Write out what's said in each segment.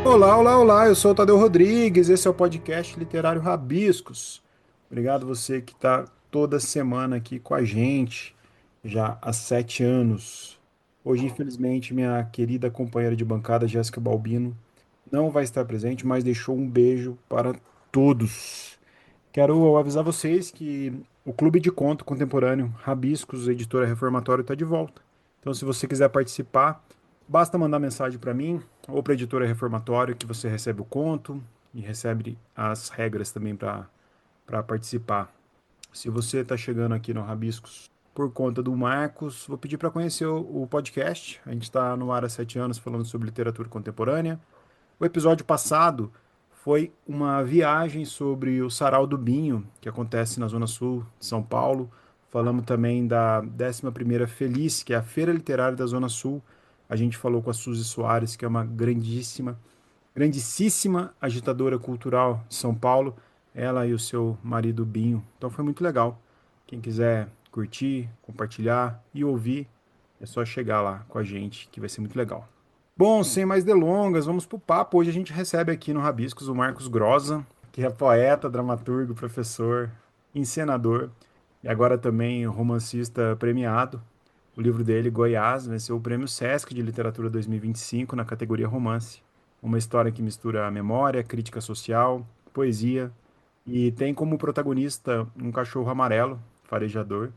Olá, olá, olá. Eu sou o Tadeu Rodrigues. Esse é o podcast Literário Rabiscos. Obrigado você que está toda semana aqui com a gente, já há 7 anos. Hoje, infelizmente, minha querida companheira de bancada, Jéssica Balbino, não vai estar presente, mas deixou um beijo para todos. Quero avisar vocês que o Clube de Conto Contemporâneo Rabiscos, Editora Reformatório, está de volta. Então, se você quiser participar, basta mandar mensagem para mim ou para a Editora Reformatório que você recebe o conto e recebe as regras também para participar. Se você está chegando aqui no Rabiscos por conta do Marcos, vou pedir para conhecer o podcast. A gente está no ar há 7 anos falando sobre literatura contemporânea. O episódio passado foi uma viagem sobre o Sarau do Binho, que acontece na Zona Sul de São Paulo. Falamos também da 11ª Feliz, que é a Feira Literária da Zona Sul. A gente falou com a Suzy Soares, que é uma grandíssima agitadora cultural de São Paulo, ela e o seu marido Binho. Então foi muito legal. Quem quiser curtir, compartilhar e ouvir, é só chegar lá com a gente, que vai ser muito legal. Bom, sem mais delongas, vamos pro papo. Hoje a gente recebe aqui no Rabiscos o Marcos Grossa, que é poeta, dramaturgo, professor, encenador e agora também romancista premiado. O livro dele, Goiás, venceu o Prêmio Sesc de Literatura 2025 na categoria Romance. Uma história que mistura memória, crítica social, poesia e tem como protagonista um cachorro amarelo, farejador,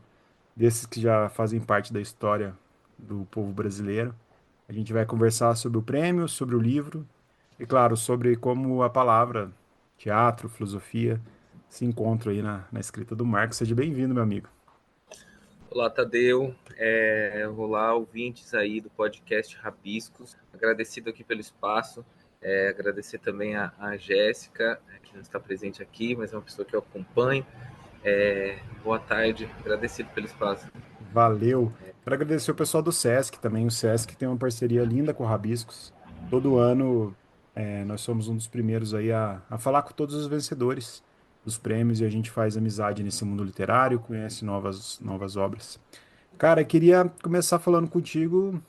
desses que já fazem parte da história do povo brasileiro. A gente vai conversar sobre o prêmio, sobre o livro e, claro, sobre como a palavra, teatro, filosofia se encontram aí na escrita do Marcos. Seja bem-vindo, meu amigo. Olá, Tadeu. Olá, ouvintes aí do podcast Rabiscos. Agradecido aqui pelo espaço. Agradecer também a Jéssica, que não está presente aqui, mas é uma pessoa que eu acompanho. Boa tarde. Agradecido pelo espaço. Valeu. Quero agradecer o pessoal do Sesc também. O Sesc tem uma parceria linda com o Rabiscos. Todo ano, nós somos um dos primeiros aí a falar com todos os vencedores dos prêmios e a gente faz amizade nesse mundo literário, conhece novas obras. Cara, eu queria começar falando contigo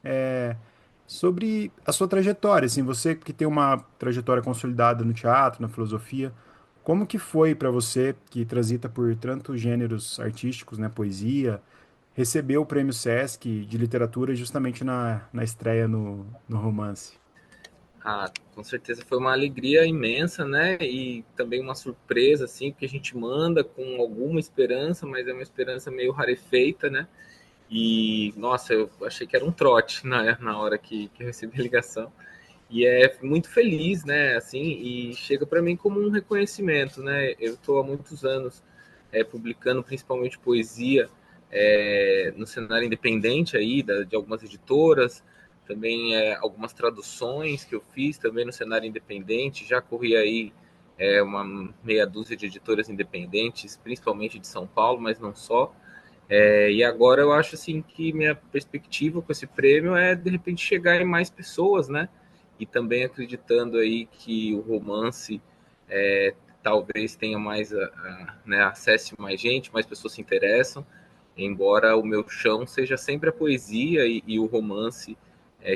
é, sobre a sua trajetória, assim, você que tem uma trajetória consolidada no teatro, na filosofia, como que foi para você que transita por tantos gêneros artísticos, né, poesia, receber o prêmio Sesc de literatura justamente na estreia no romance? Com certeza foi uma alegria imensa, né? E também uma surpresa, assim, porque a gente manda com alguma esperança, mas é uma esperança meio rarefeita, né? E, nossa, eu achei que era um trote na hora que eu recebi a ligação. E é muito feliz, né? Assim, e chega para mim como um reconhecimento, né? Eu estou há muitos anos publicando principalmente poesia no cenário independente aí de algumas editoras, também algumas traduções que eu fiz também no cenário independente. Já corri aí uma meia dúzia de editoras independentes, principalmente de São Paulo, mas não só. E agora eu acho assim que minha perspectiva com esse prêmio é de repente chegar em mais pessoas, né? E também acreditando aí que o romance talvez tenha mais, né, acesse mais gente, mais pessoas se interessam, embora o meu chão seja sempre a poesia e o romance,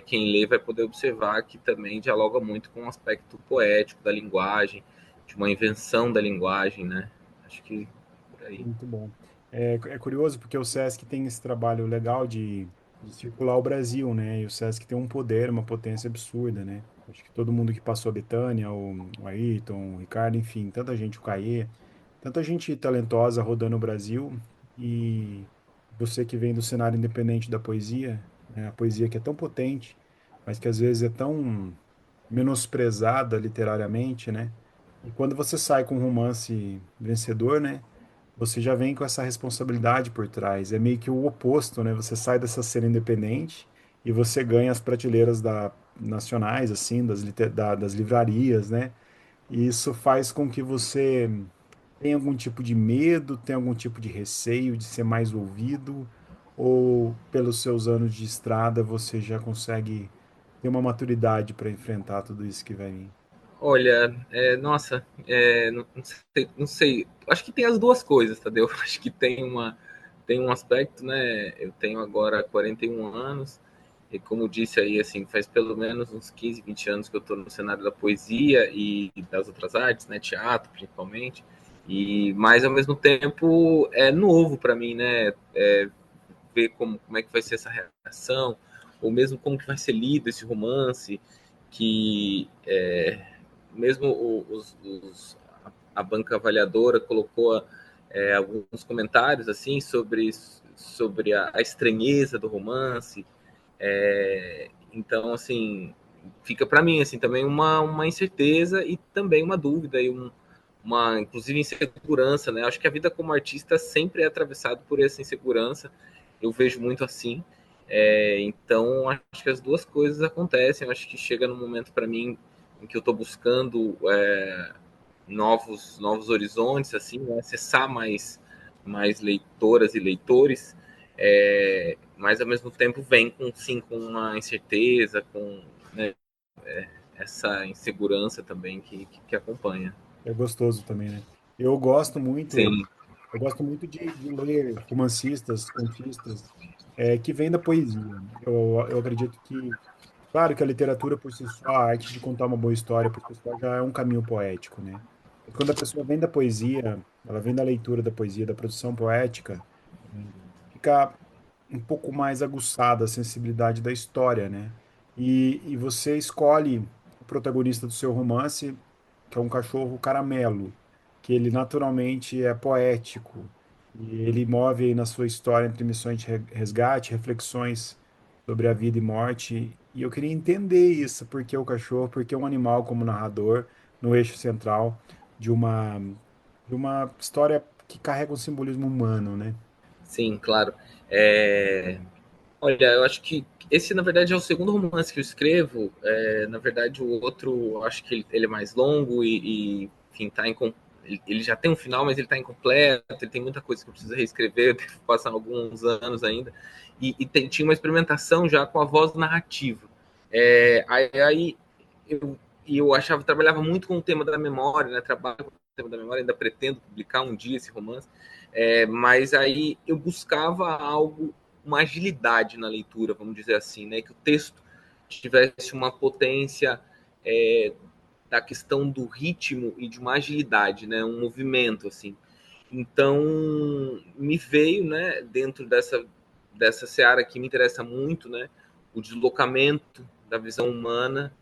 quem lê vai poder observar que também dialoga muito com o aspecto poético da linguagem, de uma invenção da linguagem, né? Acho que por aí. Muito bom. É curioso porque o Sesc tem esse trabalho legal de circular o Brasil, né? E o Sesc tem um poder, uma potência absurda, né? Acho que todo mundo que passou a Betânia, o Ayrton, o Ricardo, enfim, tanta gente, o Caê, tanta gente talentosa rodando o Brasil e você que vem do cenário independente da poesia, né? A poesia que é tão potente, mas que às vezes é tão menosprezada literariamente, né? E quando você sai com um romance vencedor, né? Você já vem com essa responsabilidade por trás. É meio que o oposto, né? Você sai dessa cena independente e você ganha as prateleiras nacionais, assim, das livrarias, né? E isso faz com que você tenha algum tipo de medo, tenha algum tipo de receio de ser mais ouvido, ou pelos seus anos de estrada você já consegue ter uma maturidade para enfrentar tudo isso que vai vir. Olha, nossa, não sei. Acho que tem as duas coisas, Tadeu. Acho que tem um aspecto, né? Eu tenho agora 41 anos, E como disse aí, assim, faz pelo menos uns 15, 20 anos que eu estou no cenário da poesia e das outras artes, né, teatro principalmente, mas ao mesmo tempo é novo para mim, né, ver como é que vai ser essa reação, ou mesmo como que vai ser lido esse romance, que mesmo a banca avaliadora colocou alguns comentários assim sobre a estranheza do romance. Então, assim, fica para mim assim também uma incerteza e também uma dúvida e uma inclusive insegurança, né? Acho que a vida como artista sempre é atravessado por essa insegurança. Eu vejo muito assim. Então, acho que as duas coisas acontecem. Eu acho que chega num momento para mim em que eu estou buscando novos horizontes, assim, né? Acessar mais leitoras e leitores, mas ao mesmo tempo vem com uma incerteza, com, né, essa insegurança também que acompanha. É gostoso também, né? Eu gosto muito, Sim, eu gosto muito de ler romancistas, contistas, que vêm da poesia. Eu acredito que, claro que a literatura por si só, a arte de contar uma boa história por si só já é um caminho poético, né? Mas quando a pessoa vem da poesia, ela vem da leitura da poesia, da produção poética, fica um pouco mais aguçada a sensibilidade da história, né? E você escolhe o protagonista do seu romance, que é um cachorro caramelo, que ele naturalmente é poético, e ele move aí na sua história entre missões de resgate, reflexões sobre a vida e morte. E eu queria entender isso, porque o cachorro, porque um animal como narrador, no eixo central de uma história que carrega um simbolismo humano, né? sim, claro. É, Olha, eu acho que esse, na verdade, é o segundo romance que eu escrevo. Na verdade, o outro, eu acho que ele é mais longo enfim, ele já tem um final, mas ele está incompleto. Ele tem muita coisa que eu preciso reescrever, eu devo passar alguns anos ainda. Tinha uma experimentação já com a voz narrativa. Aí eu, eu achava, trabalhava muito com o tema da memória, né? Trabalho com o tema da memória, ainda pretendo publicar um dia esse romance. Mas aí eu buscava algo, uma agilidade na leitura, vamos dizer assim, né? Que o texto tivesse uma potência da questão do ritmo e de uma agilidade, né? Um movimento, assim. Então, me veio, né, dentro dessa seara que me interessa muito, né? O deslocamento da visão humana.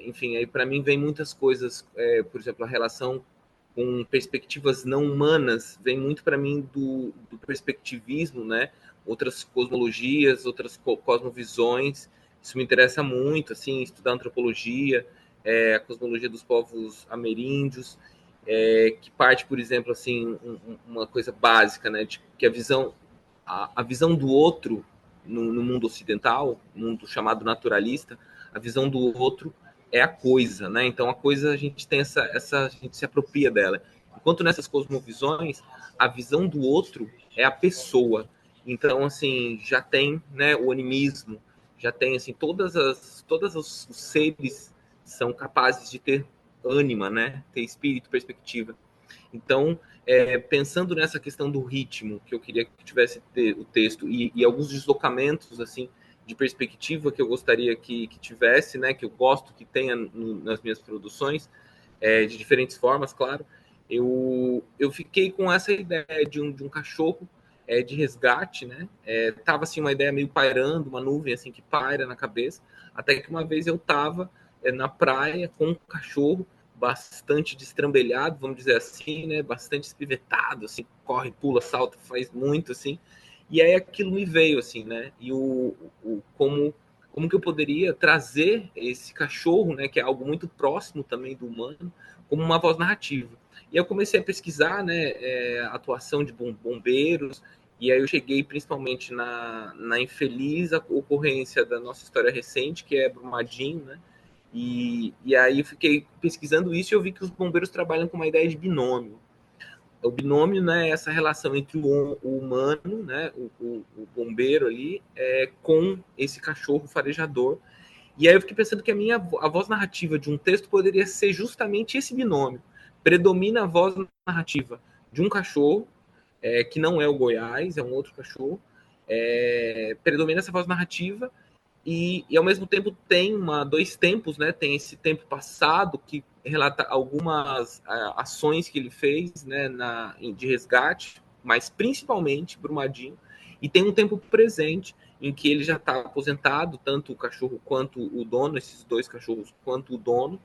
Enfim, aí para mim vem muitas coisas, por exemplo, a relação com perspectivas não humanas, vem muito para mim do perspectivismo, né? Outras cosmologias, outras cosmovisões. Isso me interessa muito, assim, estudar antropologia, a cosmologia dos povos ameríndios, que parte, por exemplo, assim, uma coisa básica, né? De que a visão do outro no mundo ocidental, mundo chamado naturalista, a visão do outro é a coisa, né? Então a coisa a gente tem a gente se apropria dela. Enquanto nessas cosmovisões, a visão do outro é a pessoa. Então assim, já tem, né, o animismo, já tem assim todas os seres são capazes de ter ânima, né? Ter espírito, perspectiva. Então, pensando nessa questão do ritmo, que eu queria que tivesse o texto e alguns deslocamentos assim de perspectiva que eu gostaria que tivesse, né, que eu gosto que tenha nas minhas produções, de diferentes formas, claro. Eu fiquei com essa ideia de um cachorro de resgate, né? Tava assim uma ideia meio pairando, uma nuvem assim que paira na cabeça, até que uma vez eu tava na praia com um cachorro bastante destrambelhado, vamos dizer assim, né? Bastante espivetado, assim, corre, pula, salta, faz muito, assim. E aí aquilo me veio, assim, né? E como que eu poderia trazer esse cachorro, né? Que é algo muito próximo também do humano, como uma voz narrativa. E eu comecei a pesquisar, né? A atuação de bombeiros. E aí eu cheguei principalmente na infeliz ocorrência da nossa história recente, que é Brumadinho, né? E aí eu fiquei pesquisando isso e eu vi que os bombeiros trabalham com uma ideia de binômio. O binômio, né, é essa relação entre o humano, né, o bombeiro ali, com esse cachorro farejador. E aí eu fiquei pensando que a voz narrativa de um texto poderia ser justamente esse binômio. Predomina a voz narrativa de um cachorro, que não é o Goiás, é um outro cachorro. Predomina essa voz narrativa e ao mesmo tempo tem dois tempos, né? Tem esse tempo passado que relata algumas ações que ele fez, né, de resgate, mas principalmente Brumadinho, e tem um tempo presente em que ele já está aposentado, tanto o cachorro quanto o dono, esses dois cachorros quanto o dono,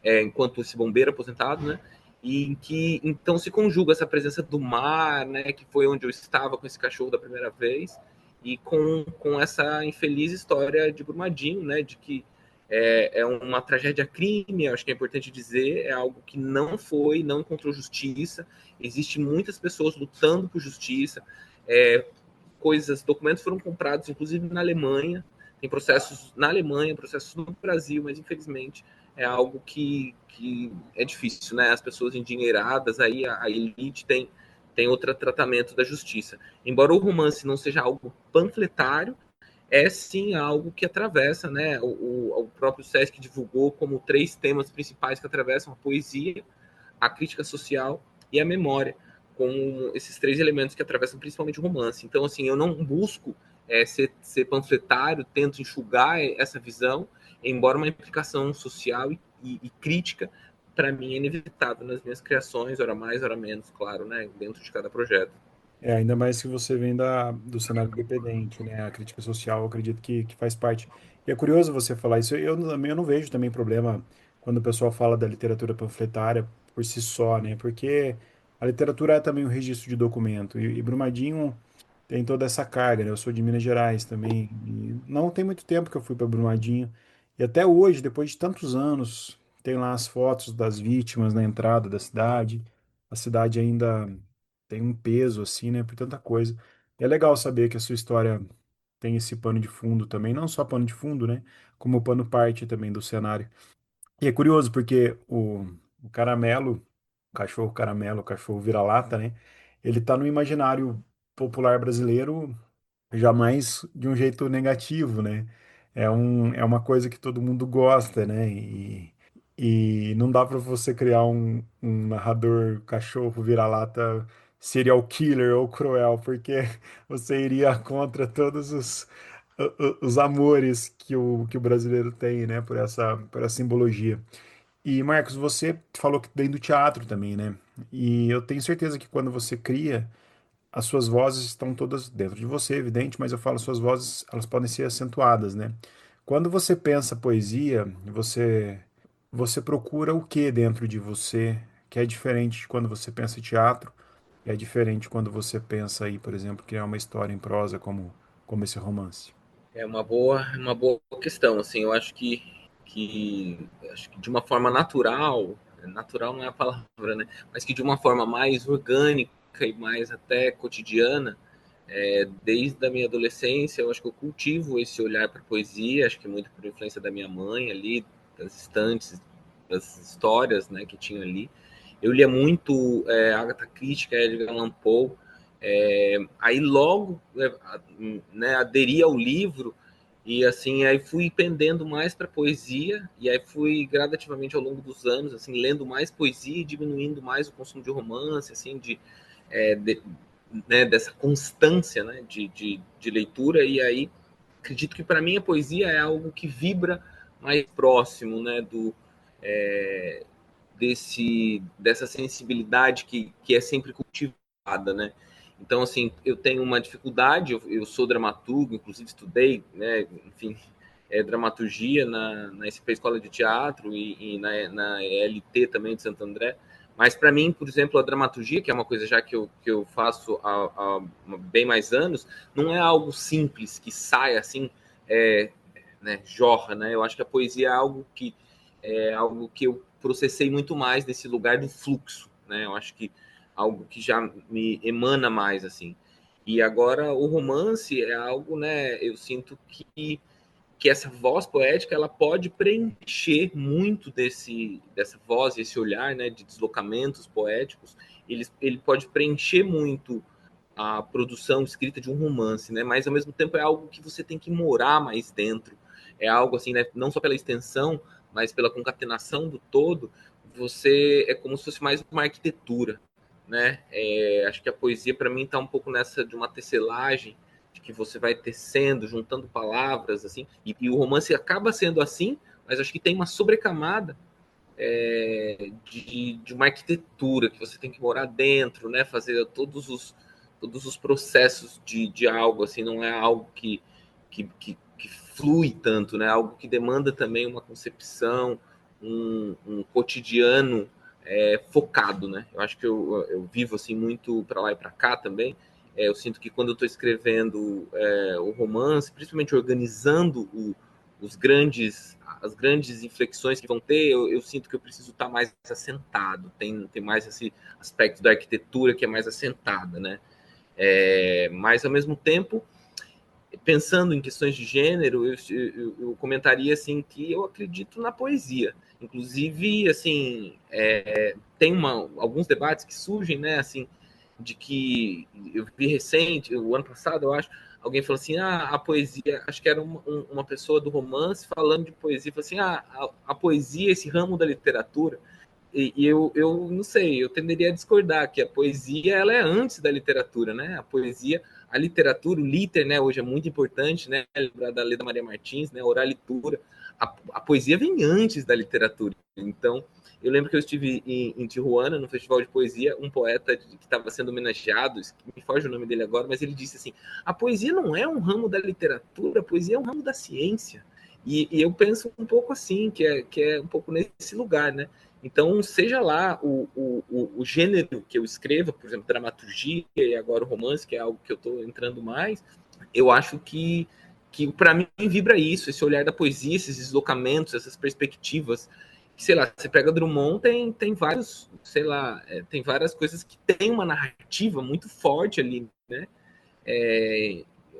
enquanto esse bombeiro aposentado, né? E em que então se conjuga essa presença do mar, né? Que foi onde eu estava com esse cachorro da primeira vez, e com essa infeliz história de Brumadinho, né? De que é uma tragédia crime, acho que é importante dizer, é algo que não encontrou justiça. Existem muitas pessoas lutando por justiça, documentos foram comprados, inclusive na Alemanha, tem processos na Alemanha, processos no Brasil, mas infelizmente é algo que é difícil, né? As pessoas endinheiradas, aí a elite tem outro tratamento da justiça. Embora o romance não seja algo panfletário, é sim algo que atravessa, né? O próprio Sesc divulgou como 3 temas principais que atravessam a poesia, a crítica social e a memória, com esses 3 elementos que atravessam principalmente o romance. Então, assim, eu não busco ser panfletário, tento enxugar essa visão, embora uma implicação social e crítica, para mim, é inevitável nas minhas criações, hora mais, hora menos, claro, né, dentro de cada projeto. Ainda mais que você vem do cenário independente, né? A crítica social, eu acredito que faz parte. E é curioso você falar isso. Eu não vejo também problema quando o pessoal fala da literatura panfletária por si só, né? Porque a literatura é também um registro de documento. E Brumadinho tem toda essa carga, né? Eu sou de Minas Gerais também. E não tem muito tempo que eu fui para Brumadinho. E até hoje, depois de tantos anos, tem lá as fotos das vítimas na entrada da cidade. A cidade ainda tem um peso, assim, né? Por tanta coisa. E é legal saber que a sua história tem esse pano de fundo também. Não só pano de fundo, né? Como pano parte também do cenário. E é curioso porque o caramelo, o cachorro vira-lata, né? Ele tá no imaginário popular brasileiro jamais de um jeito negativo, né? É uma coisa que todo mundo gosta, né? E não dá para você criar um narrador cachorro vira-lata serial killer ou cruel, porque você iria contra todos os amores que o brasileiro tem, né? Por essa simbologia. E, Marcos, você falou que vem do teatro também, né? E eu tenho certeza que quando você cria as suas vozes estão todas dentro de você, evidente, mas eu falo suas vozes, elas podem ser acentuadas, né? Quando você pensa poesia, você procura o que dentro de você que é diferente de quando você pensa teatro, e é diferente quando você pensa aí, por exemplo, criar uma história em prosa como esse romance. É uma boa questão, assim, eu acho que de uma forma natural, natural não é a palavra, né? Mas que de uma forma mais orgânica e mais até cotidiana, desde a minha adolescência, eu acho que eu cultivo esse olhar para a poesia, acho que muito por influência da minha mãe ali, das estantes, das histórias, né, que tinha ali. Eu lia muito Agatha Christie, Edgar Allan Poe, aí logo né, aderi ao livro e assim aí fui pendendo mais para poesia e aí fui gradativamente ao longo dos anos assim lendo mais poesia e diminuindo mais o consumo de romance assim de né, dessa constância né, de leitura e aí acredito que para mim a poesia é algo que vibra mais próximo né é, dessa sensibilidade que é sempre cultivada, né? Então, assim, eu tenho uma dificuldade, eu sou dramaturgo, inclusive estudei, né, enfim, dramaturgia na SP Escola de Teatro e na ELT também de Santo André, mas para mim, por exemplo, a dramaturgia, que é uma coisa já que eu faço há bem mais anos, não é algo simples, que sai assim, né, jorra, né? Eu acho que a poesia é algo que eu processei muito mais nesse lugar do fluxo, né? Eu acho que algo que já me emana mais assim. E agora o romance é algo, né? Eu sinto que essa voz poética ela pode preencher muito dessa voz, esse olhar, né, de deslocamentos poéticos. Ele pode preencher muito a produção escrita de um romance, né? Mas ao mesmo tempo é algo que você tem que morar mais dentro. É algo assim, né? Não só pela extensão, mas pela concatenação do todo. Você é como se fosse mais uma arquitetura, né? Acho que a poesia para mim está um pouco nessa de uma tecelagem de que você vai tecendo, juntando palavras, assim, e o romance acaba sendo assim, mas acho que tem uma sobrecamada de uma arquitetura que você tem que morar dentro, né? Fazer todos os processos de algo, assim, não é algo que flui tanto, né? Algo que demanda também uma concepção, um cotidiano focado, né? Eu acho que eu vivo assim muito para lá e para cá também. Eu sinto que quando eu estou escrevendo o romance, principalmente organizando as grandes inflexões que vão ter, eu sinto que eu preciso estar mais assentado. Tem mais esse aspecto da arquitetura que é mais assentada, né? Mas ao mesmo tempo, pensando em questões de gênero, eu comentaria assim que eu acredito na poesia. Inclusive, assim, tem alguns debates que surgem, né? Assim, de que eu vi recente, o ano passado, eu acho, alguém falou assim, a poesia, acho que era uma pessoa do romance falando de poesia, falou assim, a poesia, esse ramo da literatura, e eu não sei, eu tenderia a discordar que a poesia ela é antes da literatura, né? A literatura, o liter, né? Hoje é muito importante, né? Lembrar da Leda Maria Martins, né? Oralitura. A poesia vem antes da literatura. Então, eu lembro que eu estive em Tijuana, no festival de poesia, um poeta que estava sendo homenageado, me foge o nome dele agora, mas ele disse assim: a poesia não é um ramo da literatura, a poesia é um ramo da ciência. E eu penso um pouco assim, que é um pouco nesse lugar, né? Então, seja lá o gênero que eu escreva, por exemplo, dramaturgia e agora o romance, que é algo que eu estou entrando mais, eu acho que para mim vibra isso, esse olhar da poesia, esses deslocamentos, essas perspectivas. Que, sei lá, você pega Drummond, tem vários, sei lá, tem várias coisas que tem uma narrativa muito forte ali, né?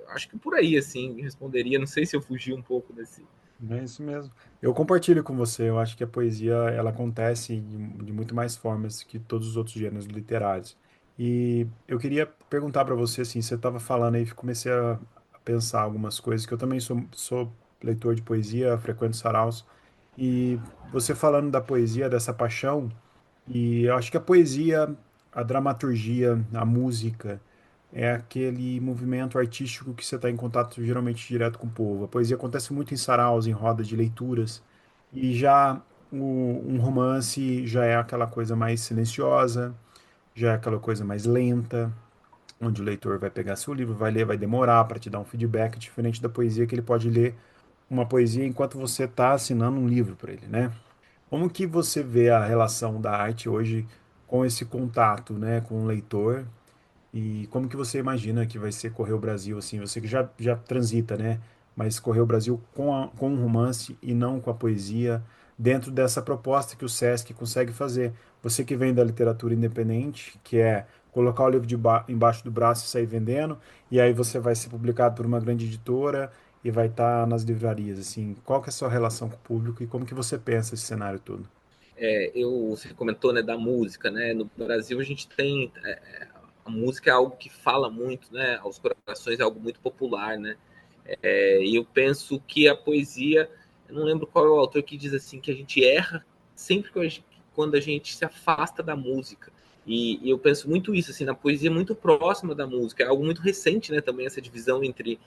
Acho que por aí, assim, responderia. Não sei se eu fugi um pouco desse. É isso mesmo. Eu compartilho com você. Eu acho que a poesia ela acontece de muito mais formas que todos os outros gêneros literários. E eu queria perguntar para você assim, você estava falando aí, comecei a pensar algumas coisas que eu também sou leitor de poesia, frequento saraus. E você falando da poesia, dessa paixão, e eu acho que a poesia, a dramaturgia, a música é aquele movimento artístico que você está em contato geralmente direto com o povo. A poesia acontece muito em saraus, em rodas de leituras, e já um romance já é aquela coisa mais silenciosa, já é aquela coisa mais lenta, onde o leitor vai pegar seu livro, vai ler, vai demorar para te dar um feedback, diferente da poesia que ele pode ler uma poesia enquanto você está assinando um livro para ele, né? Como que você vê a relação da arte hoje com esse contato, né, com o leitor? E como que você imagina que vai ser correr o Brasil assim? Você que já transita, né? Mas correr o Brasil com o romance e não com a poesia, dentro dessa proposta que o Sesc consegue fazer. Você que vem da literatura independente, que é colocar o livro embaixo do braço e sair vendendo, e aí você vai ser publicado por uma grande editora e vai estar nas livrarias, assim. Qual que é a sua relação com o público e como que você pensa esse cenário todo? Você comentou, né, da música, né? No Brasil a gente tem a música é algo que fala muito, né? Aos corações é algo muito popular, né? E eu penso que a poesia, eu não lembro qual é o autor que diz assim que a gente erra sempre quando a gente se afasta da música. E eu penso muito isso, assim, na poesia muito próxima da música, é algo muito recente, né? Também essa divisão entre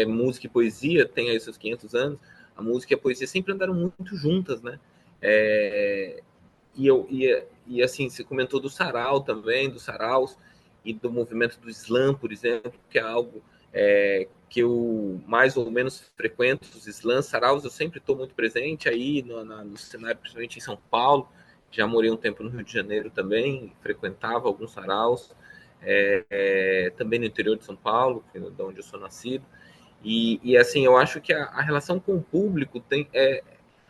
música e poesia tem aí seus 500 anos. A música e a poesia sempre andaram muito juntas, né? É, e assim, você comentou do sarau também, dos saraus e do movimento do slam, por exemplo, que é algo que eu mais ou menos frequento, os slams, saraus, eu sempre estou muito presente aí no cenário, principalmente em São Paulo, já morei um tempo no Rio de Janeiro também, frequentava alguns saraus, também no interior de São Paulo, que é de onde eu sou nascido, e assim, eu acho que a relação com o público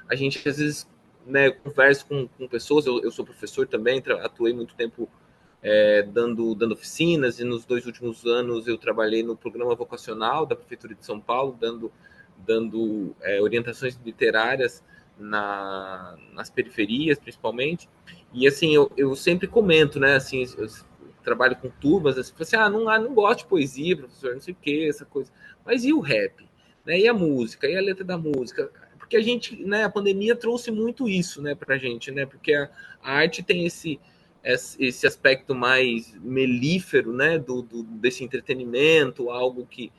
a gente às vezes, né, conversa com pessoas, eu sou professor também, atuei muito tempo dando oficinas, e nos 2 últimos anos eu trabalhei no programa vocacional da Prefeitura de São Paulo, dando orientações literárias nas periferias, principalmente. E assim, eu sempre comento, né, assim, eu trabalho com turmas, assim, não gosto de poesia, professor, não sei o que, essa coisa. Mas e o rap? Né? E a música? E a letra da música? Porque a gente, né, a pandemia trouxe muito isso, né, pra gente, né, porque a arte tem esse aspecto mais melífero, né, desse entretenimento, algo que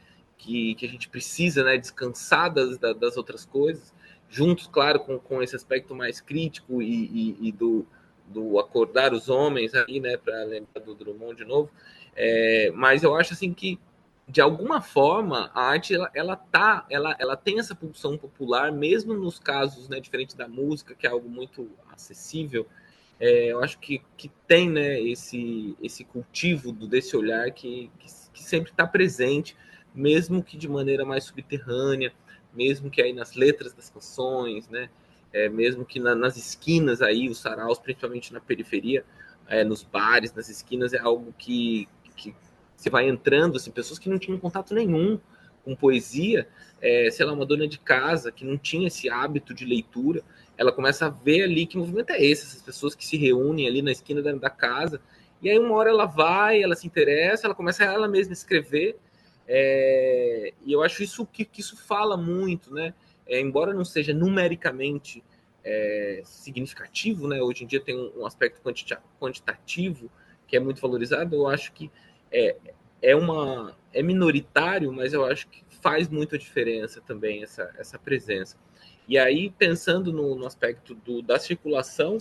a gente precisa, né, descansar das outras coisas, juntos, claro, com esse aspecto mais crítico e do acordar os homens aí, né, para lembrar do Drummond de novo. Mas eu acho assim que de alguma forma a arte ela tem essa pulsão popular, mesmo nos casos, né, diferente da música, que é algo muito acessível. Eu acho que tem, né, esse cultivo desse olhar que sempre está presente, mesmo que de maneira mais subterrânea, mesmo que aí nas letras das canções, né, mesmo que nas esquinas aí, os saraus, principalmente na periferia, nos bares, nas esquinas, é algo que você vai entrando, assim, pessoas que não tinham contato nenhum com poesia, sei lá, uma dona de casa que não tinha esse hábito de leitura, ela começa a ver ali que movimento é esse, essas pessoas que se reúnem ali na esquina da casa, e aí uma hora ela vai, ela se interessa, ela começa ela mesma a escrever, e eu acho isso que isso fala muito, né? Embora não seja numericamente significativo, né? Hoje em dia tem um aspecto quantitativo que é muito valorizado, eu acho que é, é minoritário, mas eu acho que faz muita diferença também essa presença. E aí, pensando no aspecto da circulação,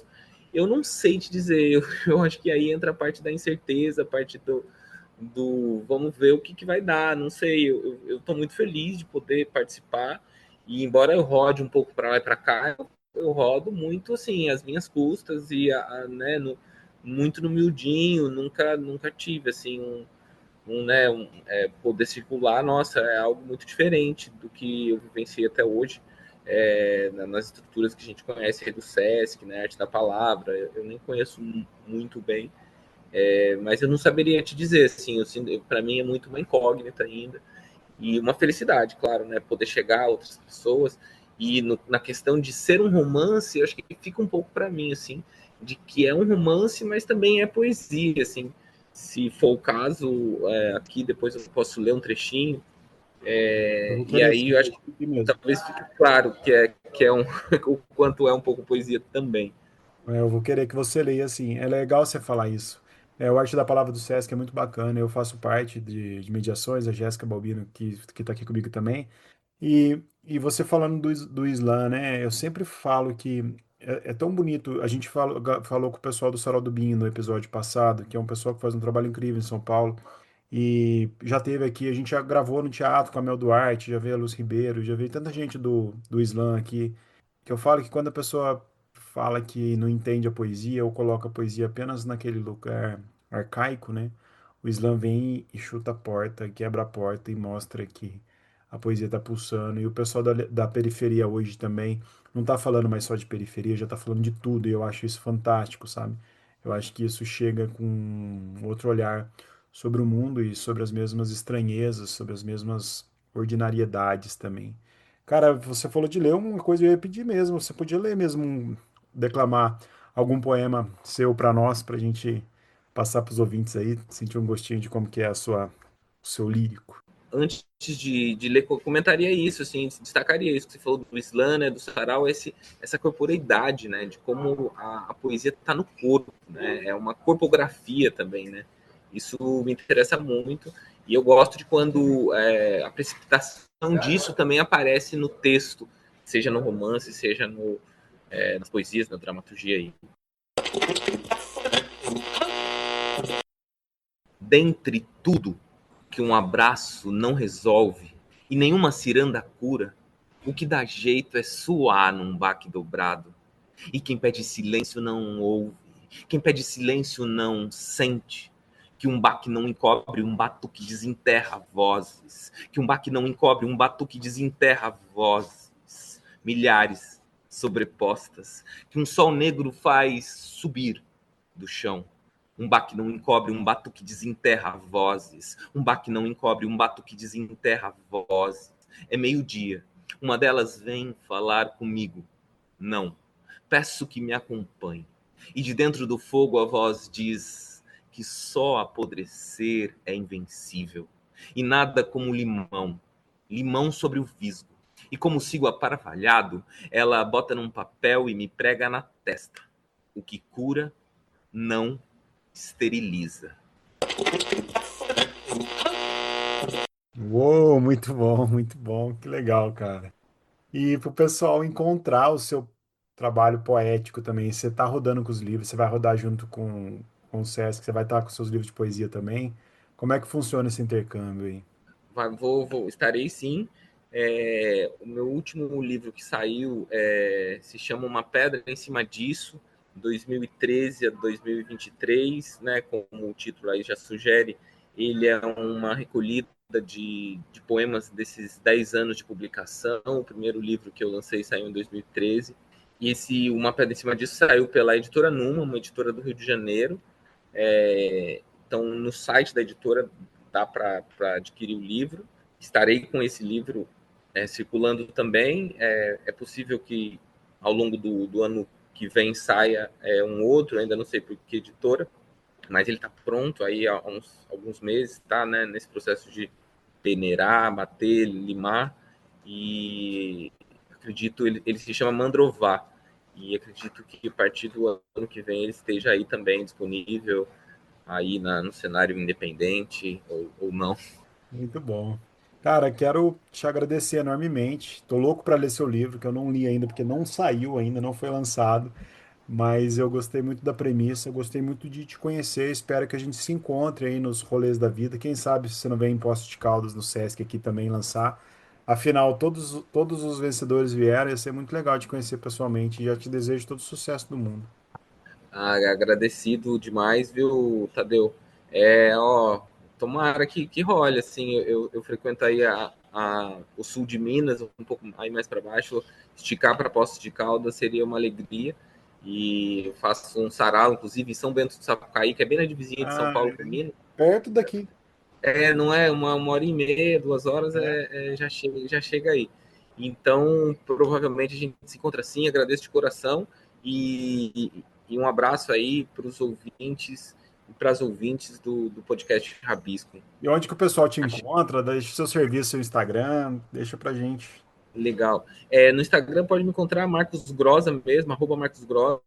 eu não sei te dizer, eu acho que aí entra a parte da incerteza, a parte do vamos ver o que vai dar, não sei, eu estou muito feliz de poder participar, e embora eu rode um pouco para lá e para cá, eu rodo muito, assim, as minhas custas e, né, muito no miudinho, nunca tive, assim, poder circular, nossa, é algo muito diferente do que eu vivenciei até hoje, nas estruturas que a gente conhece aí do SESC, né, arte da palavra, eu nem conheço muito bem, mas eu não saberia te dizer, assim, para mim é muito uma incógnita ainda, e uma felicidade, claro, né, poder chegar a outras pessoas, e na questão de ser um romance, eu acho que fica um pouco para mim, assim, de que é um romance, mas também é poesia, assim, se for o caso, aqui depois eu posso ler um trechinho, Eu vou e querer aí eu sim, acho que aqui mesmo. talvez fique claro que é o quanto é um pouco poesia também. Eu vou querer que você leia assim. É legal você falar isso. O Arte da Palavra do Sesc é muito bacana. Eu faço parte de mediações, a Jéssica Balbino, que está aqui comigo também. E você falando do Islã, né? Eu sempre falo que é tão bonito. A gente falou com o pessoal do Sarau do Binho no episódio passado, que é um pessoal que faz um trabalho incrível em São Paulo. E já teve aqui, a gente já gravou no teatro com a Mel Duarte, já veio a Luz Ribeiro, já veio tanta gente do Islã aqui, que eu falo que quando a pessoa fala que não entende a poesia ou coloca a poesia apenas naquele lugar arcaico, né? O Islã vem e chuta a porta, quebra a porta e mostra que a poesia está pulsando. E o pessoal da periferia hoje também não está falando mais só de periferia, já está falando de tudo. E eu acho isso fantástico, sabe? Eu acho que isso chega com outro olhar sobre o mundo e sobre as mesmas estranhezas, sobre as mesmas ordinariedades também. Cara, você falou de ler uma coisa, eu ia pedir mesmo. Você podia ler mesmo, declamar algum poema seu para nós, para a gente passar para os ouvintes aí, sentir um gostinho de como que é o seu lírico. Antes de ler, comentaria isso, assim, destacaria isso que você falou do Islã, né, do Sarau, essa corporeidade, né, de como a poesia está no corpo, né, é uma corpografia também, né, isso me interessa muito, e eu gosto de quando a precipitação disso também aparece no texto, seja no romance, seja nas poesias, na dramaturgia aí. Dentre tudo que um abraço não resolve e nenhuma ciranda cura, o que dá jeito é suar num baque dobrado. E quem pede silêncio não ouve, quem pede silêncio não sente. Que um baque não encobre um batuque desenterra vozes, que um baque não encobre um batuque desenterra vozes, milhares sobrepostas, que um sol negro faz subir do chão. Um baque não encobre um batuque desenterra vozes. Um baque não encobre um batuque desenterra vozes. É meio-dia. Uma delas vem falar comigo. Não. Peço que me acompanhe. E de dentro do fogo a voz diz que só apodrecer é invencível. E nada como limão. Limão sobre o visgo. E como sigo aparvalhado, ela bota num papel e me prega na testa. O que cura não esteriliza. Uou, muito bom, que legal, cara. E para o pessoal encontrar o seu trabalho poético também, você está rodando com os livros, você vai rodar junto com o Sesc, você vai estar com seus livros de poesia também. Como é que funciona esse intercâmbio aí? Estarei sim. O meu último livro que saiu se chama Uma Pedra em Cima Disso, 2013 a 2023, né? Como o título aí já sugere, ele é uma recolhida de poemas desses 10 anos de publicação. O primeiro livro que eu lancei saiu em 2013. E esse Uma Pedra em Cima Disso saiu pela editora Numa, uma editora do Rio de Janeiro. Então, no site da editora dá para adquirir o livro. Estarei com esse livro circulando também. É possível que ao longo do ano que vem saia um outro, ainda não sei por que editora, mas ele está pronto aí há alguns meses, está, né, nesse processo de peneirar, bater, limar, e acredito, ele se chama Mandrová, e acredito que a partir do ano que vem ele esteja aí também disponível, aí no cenário independente ou não. Muito bom. Cara, quero te agradecer enormemente. Tô louco para ler seu livro, que eu não li ainda, porque não saiu ainda, não foi lançado. Mas eu gostei muito da premissa, eu gostei muito de te conhecer. Espero que a gente se encontre aí nos rolês da vida. Quem sabe se você não vem em Poços de Caldas, no Sesc aqui também lançar. Afinal, todos os vencedores vieram, ia ser muito legal de conhecer pessoalmente. E já te desejo todo o sucesso do mundo. Agradecido demais, viu, Tadeu? Ó, tomara que role, assim, eu frequento aí o sul de Minas, um pouco aí mais para baixo, esticar para Poços de Caldas seria uma alegria, e eu faço um sarau, inclusive, em São Bento do Sapucaí, que é bem na divisinha de São Ah, Paulo com Minas. perto daqui. Não é uma hora e meia, 2 horas, É. já chega aí. Então, provavelmente a gente se encontra assim, agradeço de coração, e um abraço aí para os ouvintes e para as ouvintes do podcast Rabisco. E onde que o pessoal te Acho encontra? Deixa seu serviço, seu Instagram, deixa pra gente. legal. No Instagram pode me encontrar, Marcos Grosa mesmo, arroba Marcos Grosa,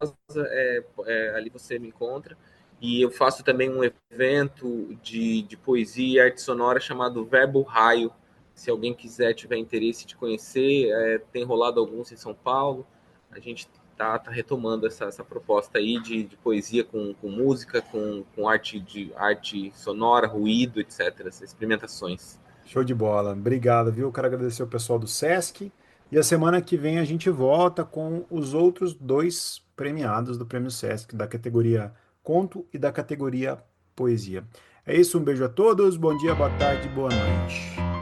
ali você me encontra. E eu faço também um evento de poesia e arte sonora chamado Verbo Raio. Se alguém tiver interesse de conhecer, tem rolado alguns em São Paulo. A gente tá retomando essa proposta aí de poesia com música, com arte sonora, ruído, etc. Essas experimentações. Show de bola. Obrigado, viu? Quero agradecer o pessoal do Sesc. E a semana que vem a gente volta com os outros dois premiados do Prêmio Sesc, da categoria Conto e da categoria Poesia. É isso, um beijo a todos, bom dia, boa tarde, boa noite.